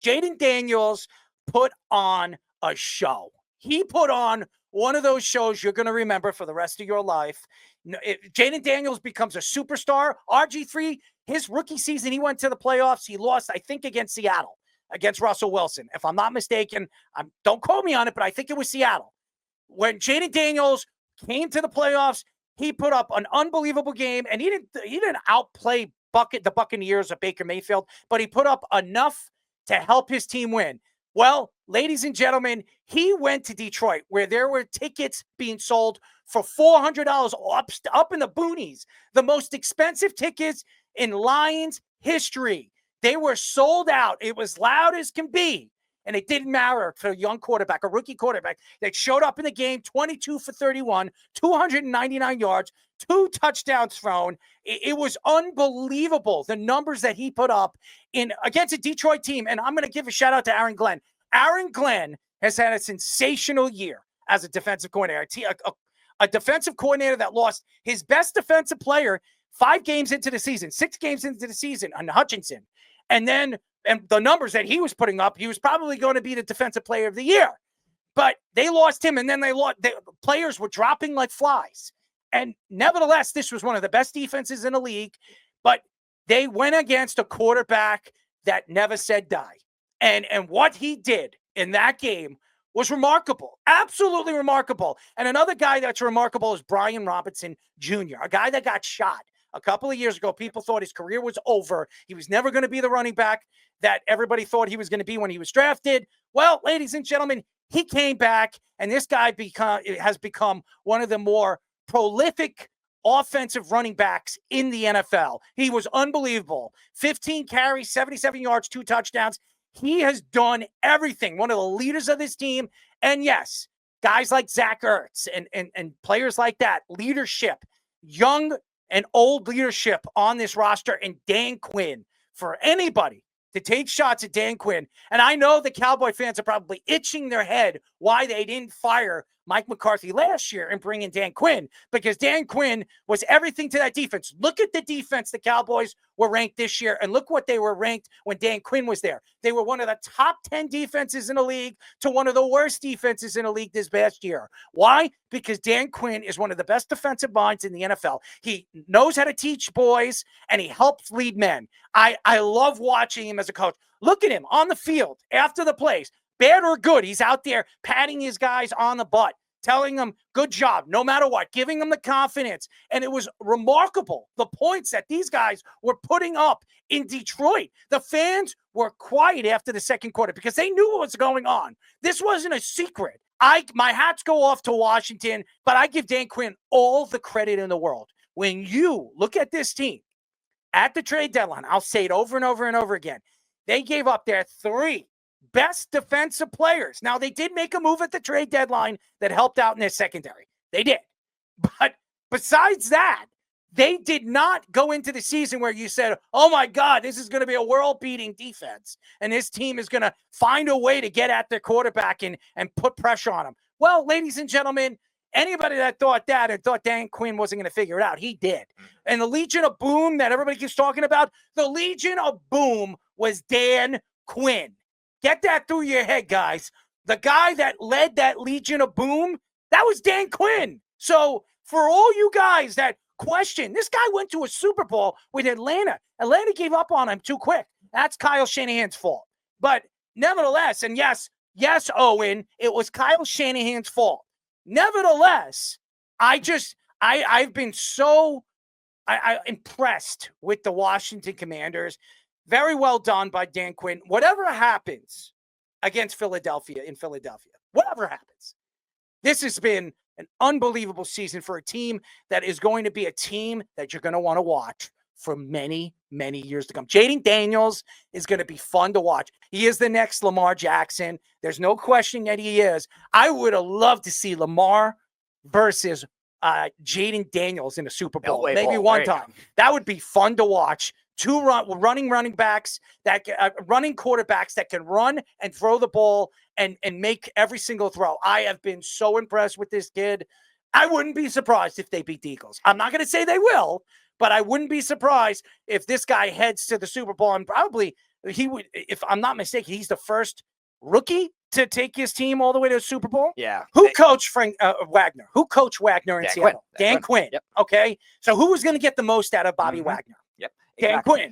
Jayden Daniels put on a show. He put on one of those shows you're going to remember for the rest of your life. Jayden Daniels becomes a superstar. RG3, his rookie season, he went to the playoffs. He lost, I think, against Seattle, against Russell Wilson. If I'm not mistaken, don't quote me on it, but I think it was Seattle. When Jayden Daniels came to the playoffs, he put up an unbelievable game, and he didn't outplay the Buccaneers or Baker Mayfield, but he put up enough to help his team win. Well, ladies and gentlemen, he went to Detroit where there were tickets being sold for $400 up in the boonies, the most expensive tickets in Lions history. They were sold out. It was loud as can be. And it didn't matter for a young quarterback, a rookie quarterback that showed up in the game, 22 for 31, 299 yards, 2 touchdowns thrown. It was unbelievable, the numbers that he put up against a Detroit team. And I'm going to give a shout out to Aaron Glenn. Aaron Glenn has had a sensational year as a defensive coordinator. A defensive coordinator that lost his best defensive player 5 games into the season, 6 games into the season on Hutchinson. And the numbers that he was putting up, he was probably going to be the defensive player of the year. But they lost him, and then the players were dropping like flies. And nevertheless, this was one of the best defenses in the league. But they went against a quarterback that never said die. And what he did in that game was remarkable, absolutely remarkable. And another guy that's remarkable is Brian Robinson Jr., a guy that got shot a couple of years ago. People thought his career was over. He was never going to be the running back that everybody thought he was going to be when he was drafted. Well, ladies and gentlemen, he came back, and this guy has become one of the more prolific offensive running backs in the NFL. He was unbelievable. 15 carries, 77 yards, 2 touchdowns. He has done everything. One of the leaders of this team. And yes, guys like Zach Ertz and players like that, leadership, young and old leadership on this roster, and Dan Quinn. For anybody to take shots at Dan Quinn, and I know the Cowboy fans are probably itching their head why they didn't fire Mike McCarthy last year and bring in Dan Quinn, because Dan Quinn was everything to that defense. Look at the defense the Cowboys were ranked this year, and look what they were ranked when Dan Quinn was there. They were one of the top 10 defenses in the league to one of the worst defenses in the league this past year. Why? Because Dan Quinn is one of the best defensive minds in the NFL. He knows how to teach boys, and he helps lead men. I love watching him as a coach. Look at him on the field after the plays. Bad or good, he's out there patting his guys on the butt, telling them, good job, no matter what, giving them the confidence. And it was remarkable, the points that these guys were putting up in Detroit. The fans were quiet after the second quarter because they knew what was going on. This wasn't a secret. My hats go off to Washington, but I give Dan Quinn all the credit in the world. When you look at this team at the trade deadline, I'll say it over and over and over again, they gave up their 3 best defensive players. Now, they did make a move at the trade deadline that helped out in their secondary. They did. But besides that, they did not go into the season where you said, oh, my God, this is going to be a world-beating defense, and this team is going to find a way to get at their quarterback and put pressure on him. Well, ladies and gentlemen, anybody that thought that and thought Dan Quinn wasn't going to figure it out, he did. And the Legion of Boom that everybody keeps talking about, the Legion of Boom was Dan Quinn. Get that through your head, guys. The guy that led that Legion of Boom, that was Dan Quinn. So for all you guys that question, this guy went to a Super Bowl with Atlanta. Atlanta gave up on him too quick. That's Kyle Shanahan's fault. But nevertheless, and yes, Owen, it was Kyle Shanahan's fault. Nevertheless, I've been so impressed with the Washington Commanders. Very well done by Dan Quinn. Whatever happens against Philadelphia, whatever happens, this has been an unbelievable season for a team that is going to be a team that you're going to want to watch for many, many years to come. Jayden Daniels is going to be fun to watch. He is the next Lamar Jackson. There's no question that he is. I would have loved to see Lamar versus Jayden Daniels in a Super Bowl, maybe one time. That would be fun to watch. 2 running backs running quarterbacks that can run and throw the ball and make every single throw. I have been so impressed with this kid. I wouldn't be surprised if they beat the Eagles. I'm not going to say they will, but I wouldn't be surprised if this guy heads to the Super Bowl and probably he would, if I'm not mistaken, he's the first rookie to take his team all the way to the Super Bowl. Yeah. Who coached Frank Wagner? Who coached Wagner in Dan Seattle? Quinn. Dan Quinn. Yep. Okay. So who was going to get the most out of Bobby Mhm. Wagner? Yep. Dan Exactly. Quinn.